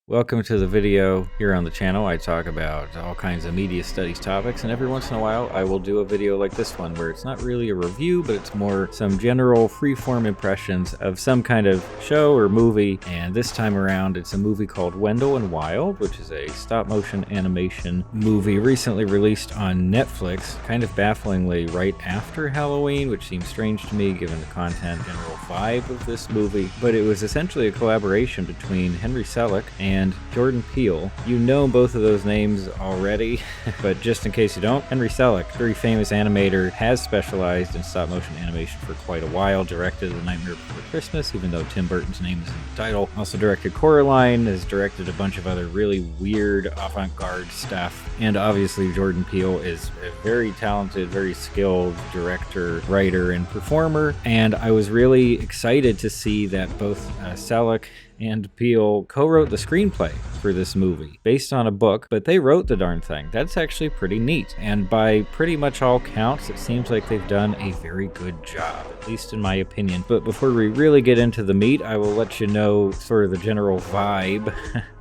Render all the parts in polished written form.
Welcome to the video. Here on the channel I talk about all kinds of media studies topics, and every once in a while I will do a video like this one where it's not really a review, but it's more some general free-form impressions of some kind of show or movie. And this time around it's a movie called Wendell Wild, which is a stop-motion animation movie recently released on Netflix, kind of bafflingly right after Halloween, which seems strange to me given the content general vibe of this movie. But it was essentially a collaboration between Henry Selick and Jordan Peele. You know both of those names already, but just in case you don't, Henry Selick, very famous animator, has specialized in stop-motion animation for quite a while, directed The Nightmare Before Christmas, even though Tim Burton's name is in the title. Also directed Coraline, has directed a bunch of other really weird avant-garde stuff, and obviously Jordan Peele is a very talented, very skilled director, writer, and performer, and I was really excited to see that both Selick and Peele co-wrote the screenplay for this movie based on a book, but they wrote the darn thing. That's actually pretty neat, and by pretty much all counts it seems like they've done a very good job, at least in my opinion. But before we really get into the meat, I will let you know sort of the general vibe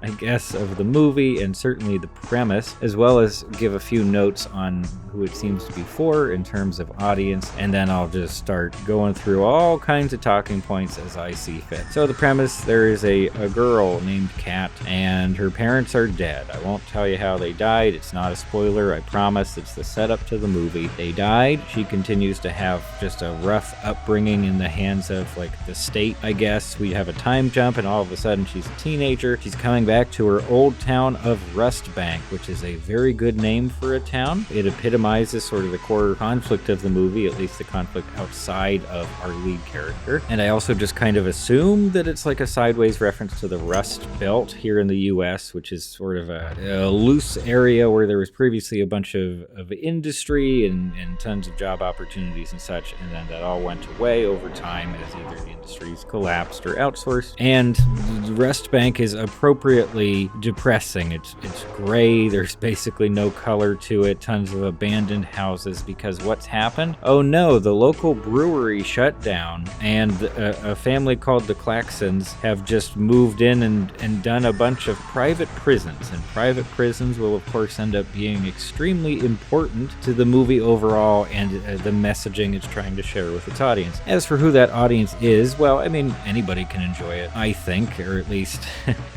I guess of the movie, and certainly the premise, as well as give a few notes on who it seems to be for in terms of audience, and then I'll just start going through all kinds of talking points as I see fit. So the premise: there is a girl named Kat, and her parents are dead. I won't tell you how they died. It's not a spoiler, I promise. It's the setup to the movie. They died. She continues to have just a rough upbringing in the hands of, like, the state, I guess. We have a time jump, and all of a sudden she's a teenager. She's coming back to her old town of Rustbank, which is a very good name for a town. It epitomizes sort of the core conflict of the movie, at least the conflict outside of our lead character. And I also just kind of assume that it's like a sideways reference to the Rust Belt here in the US, which is sort of a loose area where there was previously a bunch of industry and tons of job opportunities and such, and then that all went away over time as either the industries collapsed or outsourced. And Rustbank is appropriately depressing. It's gray, there's basically no color to it, tons of abandoned houses, because what's happened? Oh no, the local brewery shut down, and a family called the Claxons have just moved in and done a bunch of private prisons, and private prisons will of course end up being extremely important to the movie overall and the messaging it's trying to share with its audience. As for who that audience is, well, I mean, anybody can enjoy it, I think, or at least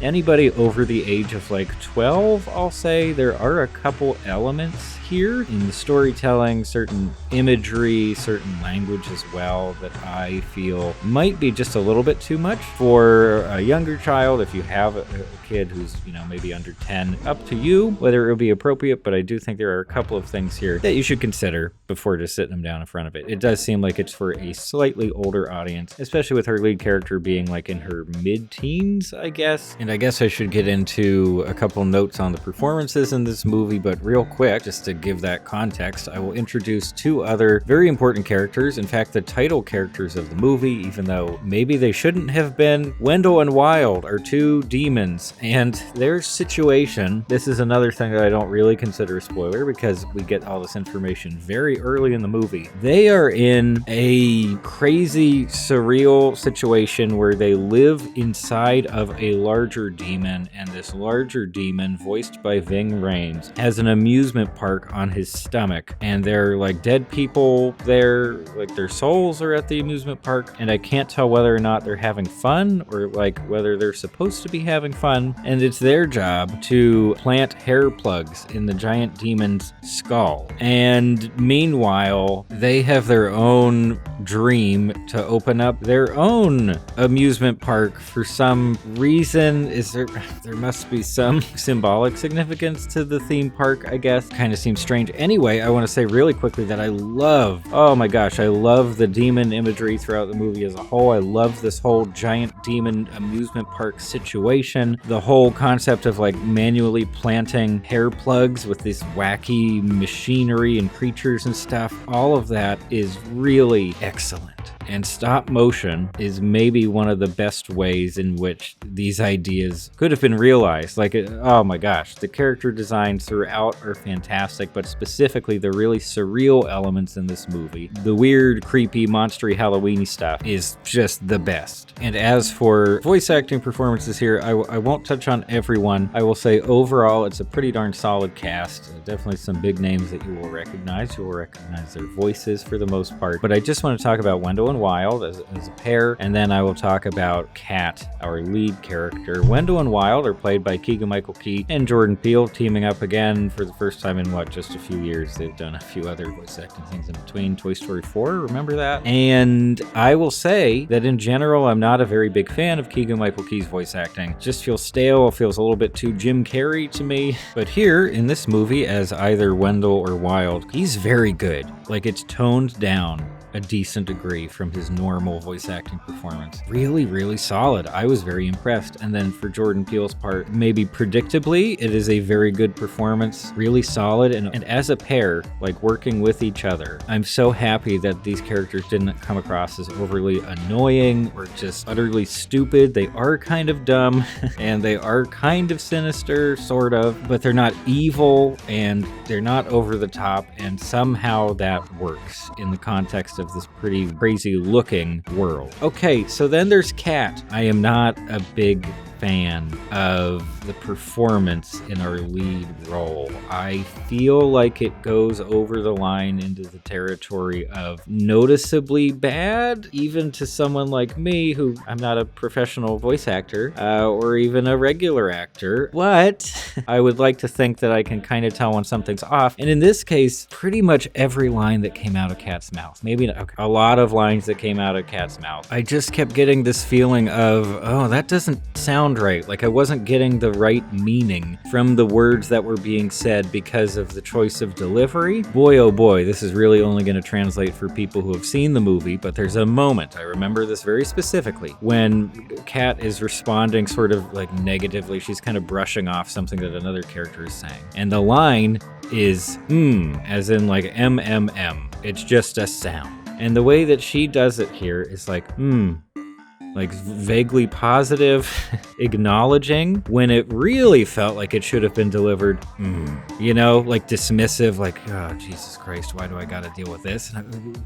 anybody over the age of like 12, I'll say. There are a couple elements here in the storytelling, certain imagery, certain language as well, that I feel might be just a little bit too much for a younger child. If you have a kid who's, you know, maybe under 10, up to you whether it would be appropriate, but I do think there are a couple of things here that you should consider before just sitting them down in front of it. It does seem like it's for a slightly older audience, especially with her lead character being like in her mid-teens, I guess. And I guess I should get into a couple notes on the performances in this movie, but real quick, just to give that context, I will introduce two other very important characters. In fact, the title characters of the movie, even though maybe they shouldn't have been. Wendell and Wild are two demons, and their situation, this is another thing that I don't really consider a spoiler because we get all this information very early in the movie. They are in a crazy, surreal situation where they live inside of a larger demon, and this larger demon, voiced by Ving Rhames, has an amusement park on his stomach, and they're like dead people there, like their souls are at the amusement park, and I can't tell whether or not they're having fun or like whether they're supposed to be having fun, and it's their job to plant hair plugs in the giant demon's skull. And meanwhile, they have their own dream to open up their own amusement park for some reason. There must be some symbolic significance to the theme park, I guess. Kind of seems strange. Anyway, I want to say really quickly that I love, oh my gosh, I love the demon imagery throughout the movie as a whole. I love this whole giant demon amusement park situation. The whole concept of like manually planting hair plugs with this wacky machinery and creatures and stuff. All of that is really excellent. best. And stop motion is maybe one of the best ways in which these ideas could have been realized. Like, oh my gosh, the character designs throughout are fantastic, but specifically the really surreal elements in this movie, the weird, creepy, monstery, Halloween-y stuff is just the best. And as for voice acting performances here, I won't touch on everyone. I will say overall, it's a pretty darn solid cast. Definitely some big names that you will recognize. You will recognize their voices for the most part. But I just want to talk about Wendell and Wild as a pair, and then I will talk about Kat, our lead character. Wendell and Wild are played by Keegan-Michael Key and Jordan Peele, teaming up again for the first time in, just a few years. They've done a few other voice acting things in between. Toy Story 4, remember that? And I will say that in general, I'm not a very big fan of Keegan-Michael Key's voice acting. It just feels stale, feels a little bit too Jim Carrey to me. But here, in this movie, as either Wendell or Wild, he's very good. Like, it's toned down a decent degree from his normal voice acting performance. Really, really solid. I was very impressed. And then for Jordan Peele's part, maybe predictably, it is a very good performance, really solid. And as a pair, like working with each other, I'm so happy that these characters didn't come across as overly annoying or just utterly stupid. They are kind of dumb and they are kind of sinister, sort of, but they're not evil and they're not over the top. And somehow that works in the context of this pretty crazy looking world. Okay, so then there's Kat. I am not a big fan of the performance in our lead role. I feel like it goes over the line into the territory of noticeably bad, even to someone like me, who I'm not a professional voice actor or even a regular actor, but I would like to think that I can kind of tell when something's off. And in this case, pretty much every line that came out of Kat's mouth, maybe not, okay, a lot of lines that came out of Kat's mouth, I just kept getting this feeling of, oh, that doesn't sound right. Like I wasn't getting the right meaning from the words that were being said because of the choice of delivery. Boy, oh boy, this is really only going to translate for people who have seen the movie, but there's a moment, I remember this very specifically, when Kat is responding sort of like negatively. She's kind of brushing off something that another character is saying. And the line is, as in like MMM. It's just a sound. And the way that she does it here is like, like vaguely positive, acknowledging, when it really felt like it should have been delivered, you know, like dismissive, like, oh, Jesus Christ, why do I gotta deal with this?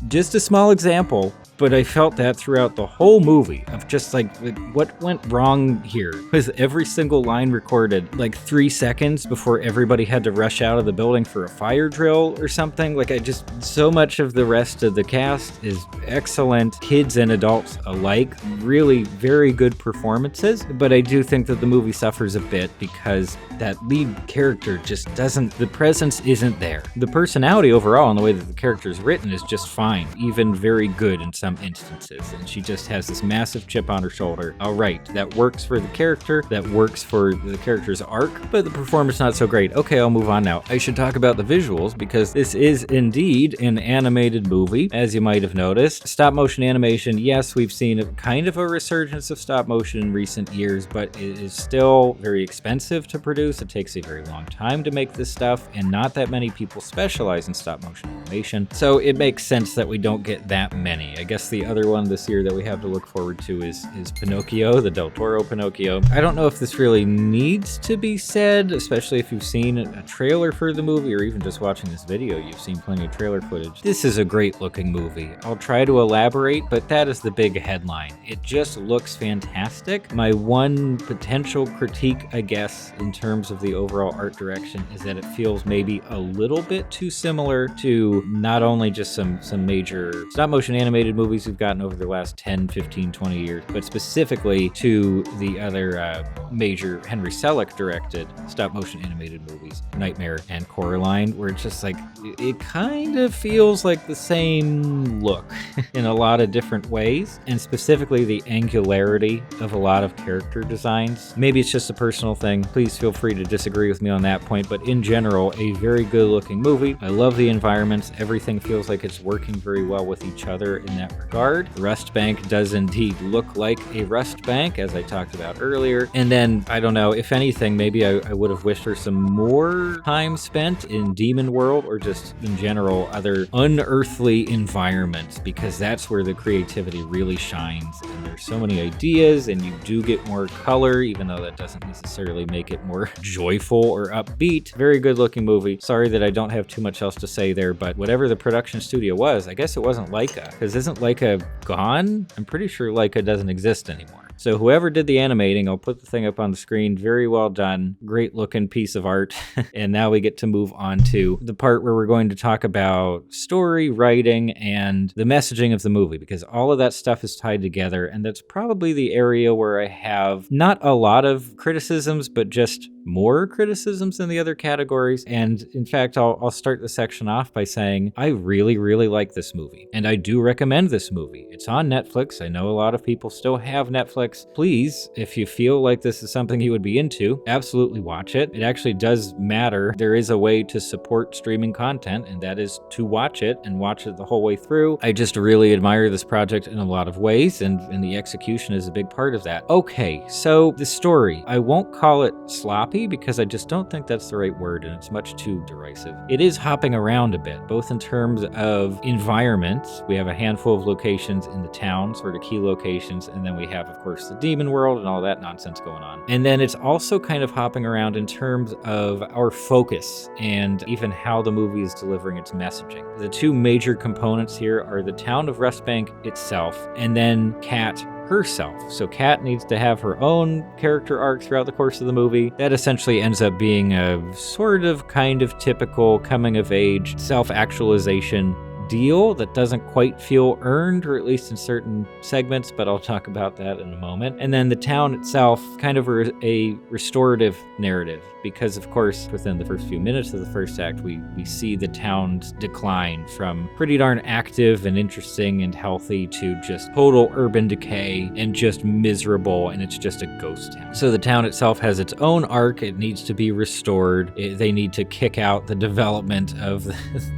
Just a small example, but I felt that throughout the whole movie of just like what went wrong here? Was every single line recorded like 3 seconds before everybody had to rush out of the building for a fire drill or something? Like so much of the rest of the cast is excellent, kids and adults alike, really very good performances, but I do think that the movie suffers a bit because that lead character just doesn't, the presence isn't there. The personality overall and the way that the character is written is just fine, even very good in some instances, and she just has this massive chip on her shoulder. All right, that works for the character, that works for the character's arc, but the performance not so great. Okay, I'll move on now. I should talk about the visuals because this is indeed an animated movie, as you might have noticed. Stop motion animation, yes, we've seen a kind of a resurgence of stop motion in recent years, but it is still very expensive to produce. It takes a very long time to make this stuff, and not that many people specialize in stop motion animation, so it makes sense that we don't get that many. I guess the other one this year that we have to look forward to is Pinocchio, the Del Toro Pinocchio. I don't know if this really needs to be said, especially if you've seen a trailer for the movie, or even just watching this video, you've seen plenty of trailer footage. This is a great looking movie. I'll try to elaborate, but that is the big headline. It just looks fantastic. My one potential critique, I guess, in terms of the overall art direction is that it feels maybe a little bit too similar to not only just some major stop motion animated movies we've gotten over the last 10, 15, 20 years, but specifically to the other major Henry Selick directed stop motion animated movies, Nightmare and Coraline, where it's just like, it kind of feels like the same look in a lot of different ways, and specifically the angularity of a lot of character designs. Maybe it's just a personal thing. Please feel free to disagree with me on that point, but in general, a very good looking movie. I love the environments. Everything feels like it's working very well with each other in that regard. The Rust Bank does indeed look like a Rust Bank, as I talked about earlier. And then, I don't know, if anything, maybe I would have wished for some more time spent in Demon World, or just in general other unearthly environments, because that's where the creativity really shines. And there's so many ideas, and you do get more color, even though that doesn't necessarily make it more joyful or upbeat. Very good looking movie. Sorry that I don't have too much else to say there, but whatever the production studio was, I guess it wasn't Leica, because isn't Leica gone? I'm pretty sure Leica doesn't exist anymore. So whoever did the animating, I'll put the thing up on the screen. Very well done. Great looking piece of art. And now we get to move on to the part where we're going to talk about story, writing, and the messaging of the movie, because all of that stuff is tied together. And that's probably the area where I have not a lot of criticisms, but just more criticisms than the other categories. And in fact, I'll start the section off by saying I really, really like this movie. And I do recommend this movie. It's on Netflix. I know a lot of people still have Netflix. Please, if you feel like this is something you would be into, absolutely watch it. It actually does matter. There is a way to support streaming content, and that is to watch it and watch it the whole way through. I just really admire this project in a lot of ways, and the execution is a big part of that. Okay, so the story. I won't call it sloppy, because I just don't think that's the right word, and it's much too derisive. It is hopping around a bit, both in terms of environments. We have a handful of locations in the town, sort of key locations, and then we have, of course, the demon world and all that nonsense going on. And then it's also kind of hopping around in terms of our focus and even how the movie is delivering its messaging. The two major components here are the town of Rust Bank itself, and then Kat herself. So Kat needs to have her own character arc throughout the course of the movie. That essentially ends up being a sort of kind of typical coming of age self-actualization deal that doesn't quite feel earned, or at least in certain segments, but I'll talk about that in a moment. And then the town itself, kind of a restorative narrative, because of course within the first few minutes of the first act we see the town's decline from pretty darn active and interesting and healthy to just total urban decay and just miserable, and it's just a ghost town. So the town itself has its own arc. It needs to be restored. They need to kick out the development of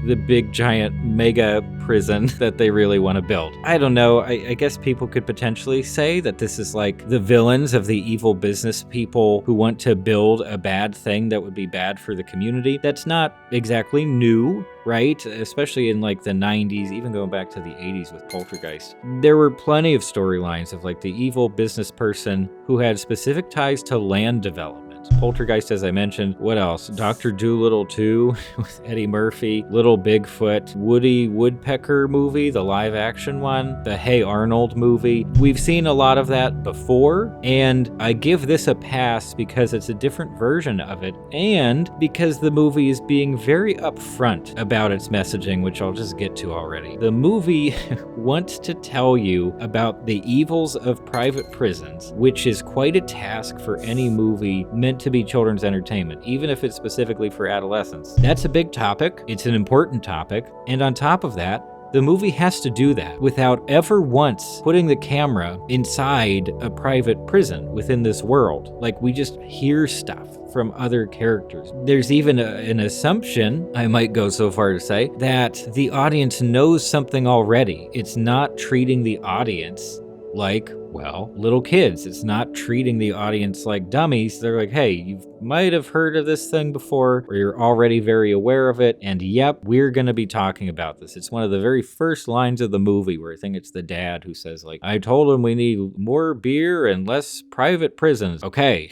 the big giant mega prison that they really want to build. I don't know. I guess people could potentially say that this is like the villains of the evil business people who want to build a bad thing that would be bad for the community. That's not exactly new, right? Especially in like the 90s, even going back to the 80s with Poltergeist. There were plenty of storylines of like the evil business person who had specific ties to land development. Poltergeist, as I mentioned. What else? Dr. Dolittle 2 with Eddie Murphy, Little Bigfoot, Woody Woodpecker movie, the live action one, the Hey Arnold movie. We've seen a lot of that before, and I give this a pass because it's a different version of it, and because the movie is being very upfront about its messaging, which I'll just get to already. The movie wants to tell you about the evils of private prisons, which is quite a task for any movie meant to be children's entertainment, even if it's specifically for adolescents. That's a big topic. It's an important topic. And on top of that, the movie has to do that without ever once putting the camera inside a private prison within this world. Like, we just hear stuff from other characters. There's even an assumption, I might go so far to say, that the audience knows something already. It's not treating the audience like, well, little kids. It's not treating the audience like dummies. They're like, hey, you might have heard of this thing before, or you're already very aware of it, and yep, we're gonna be talking about this. It's one of the very first lines of the movie where I think it's the dad who says, like, I told him we need more beer and less private prisons. Okay.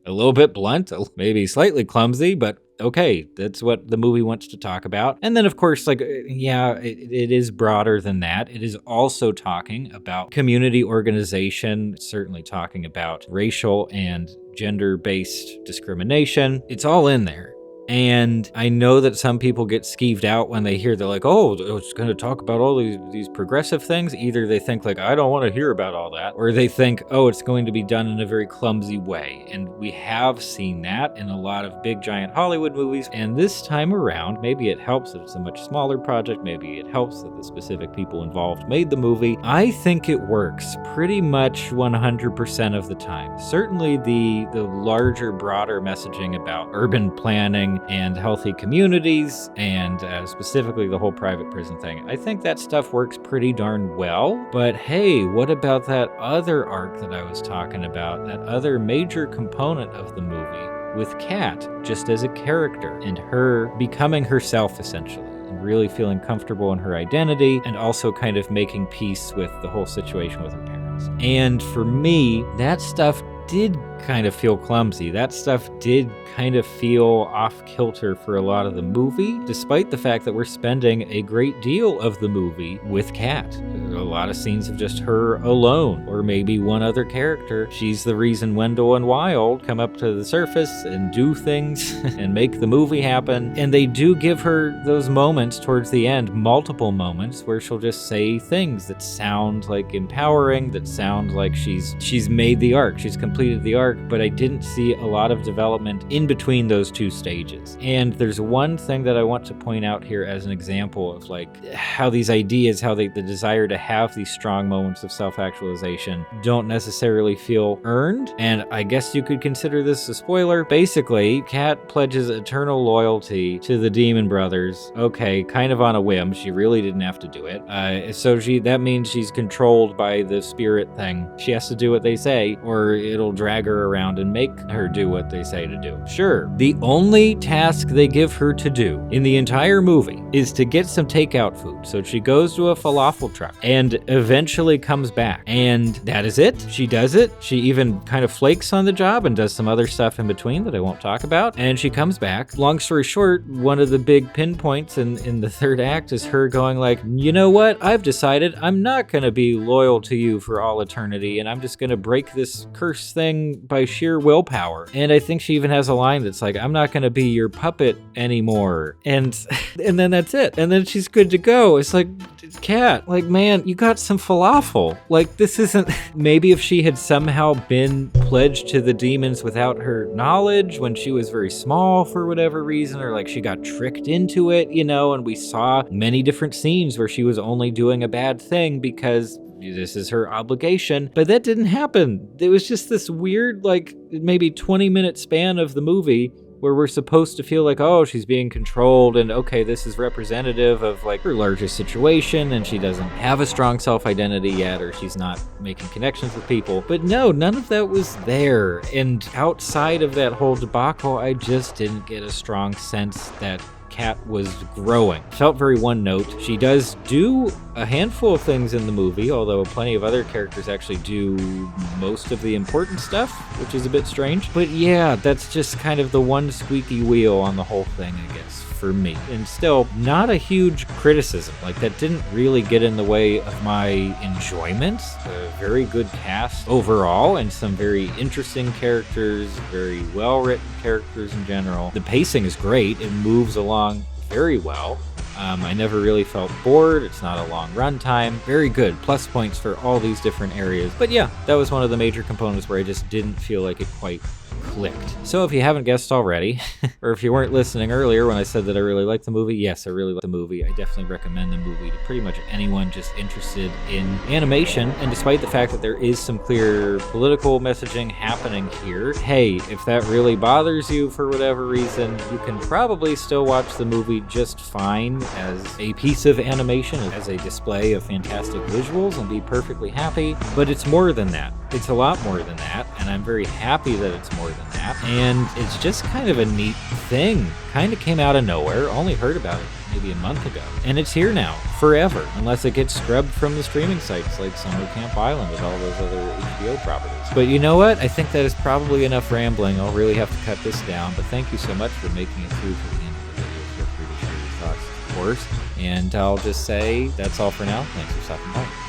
A little bit blunt, maybe slightly clumsy, but okay, that's what the movie wants to talk about. And then, of course, like, yeah, it is broader than that. It is also talking about community organization, certainly talking about racial and gender-based discrimination. It's all in there. And I know that some people get skeeved out when they hear, they're like, oh, it's going to talk about all these progressive things. Either they think like, I don't want to hear about all that, or they think, oh, it's going to be done in a very clumsy way. And we have seen that in a lot of big giant Hollywood movies. And this time around, maybe it helps that it's a much smaller project. Maybe it helps that the specific people involved made the movie. I think it works pretty much 100% of the time. Certainly the larger, broader messaging about urban planning and healthy communities, and specifically the whole private prison thing, I think that stuff works pretty darn well. But hey, what about that other arc that I was talking about, that other major component of the movie with Kat just as a character and her becoming herself essentially, and really feeling comfortable in her identity, and also kind of making peace with the whole situation with her parents. And for me, that stuff did kind of feel clumsy. That stuff did kind of feel off kilter for a lot of the movie, despite the fact that we're spending a great deal of the movie with Kat. A lot of scenes of just her alone, or maybe one other character. She's the reason Wendell and Wild come up to the surface and do things and make the movie happen. And they do give her those moments towards the end, multiple moments, where she'll just say things that sound like empowering, that sound like she's made the arc, she's completed the arc. But I didn't see a lot of development in between those two stages. And there's one thing that I want to point out here as an example of like how these ideas, the desire to have these strong moments of self-actualization don't necessarily feel earned. And I guess you could consider this a spoiler. Basically, Kat pledges eternal loyalty to the Demon Brothers. Okay, kind of on a whim. She really didn't have to do it. That means she's controlled by the spirit thing. She has to do what they say, or it'll drag her around and make her do what they say to do. Sure, the only task they give her to do in the entire movie is to get some takeout food. So she goes to a falafel truck and eventually comes back. And that is it. She does it. She even kind of flakes on the job and does some other stuff in between that I won't talk about. And she comes back. Long story short, one of the big pinpoints in the third act is her going like, you know what? I've decided I'm not going to be loyal to you for all eternity, and I'm just going to break this curse thing by sheer willpower. And I think she even has a line that's like, I'm not going to be your puppet anymore. And then that's it. And then she's good to go. It's like, Kat, like, man, you got some falafel. Like, this isn't... Maybe if she had somehow been pledged to the demons without her knowledge when she was very small for whatever reason, or like she got tricked into it, and we saw many different scenes where she was only doing a bad thing because this is her obligation, but that didn't happen. It was just this weird, like, maybe 20-minute span of the movie where we're supposed to feel like, oh, she's being controlled, and okay, this is representative of like her larger situation, and she doesn't have a strong self-identity yet, or she's not making connections with people. But no, none of that was there. And outside of that whole debacle, I just didn't get a strong sense that Kat was growing. Felt very one note. She does do a handful of things in the movie, although plenty of other characters actually do most of the important stuff, which is a bit strange. But yeah, that's just kind of the one squeaky wheel on the whole thing, I guess, for me. And still, not a huge criticism. Like, that didn't really get in the way of my enjoyment. A very good cast overall, and some very interesting characters, very well-written characters in general. The pacing is great. It moves along very well. I never really felt bored. It's not a long runtime. Very good. Plus points for all these different areas. But yeah, that was one of the major components where I just didn't feel like it quite clicked. So if you haven't guessed already, or if you weren't listening earlier when I said that I really liked the movie, yes, I really like the movie. I definitely recommend the movie to pretty much anyone just interested in animation. And despite the fact that there is some clear political messaging happening here, hey, if that really bothers you for whatever reason, you can probably still watch the movie just fine as a piece of animation, as a display of fantastic visuals, and be perfectly happy. But it's more than that. It's a lot more than that, and I'm very happy that it's more than that. And it's just kind of a neat thing. Kind of came out of nowhere. Only heard about it maybe a month ago. And it's here now, forever, unless it gets scrubbed from the streaming sites like Summer Camp Island and all those other HBO properties. But you know what? I think that is probably enough rambling. I'll really have to cut this down. But thank you so much for making it through to the end of the video. Feel free to share your thoughts, of course. And I'll just say that's all for now. Thanks for stopping by.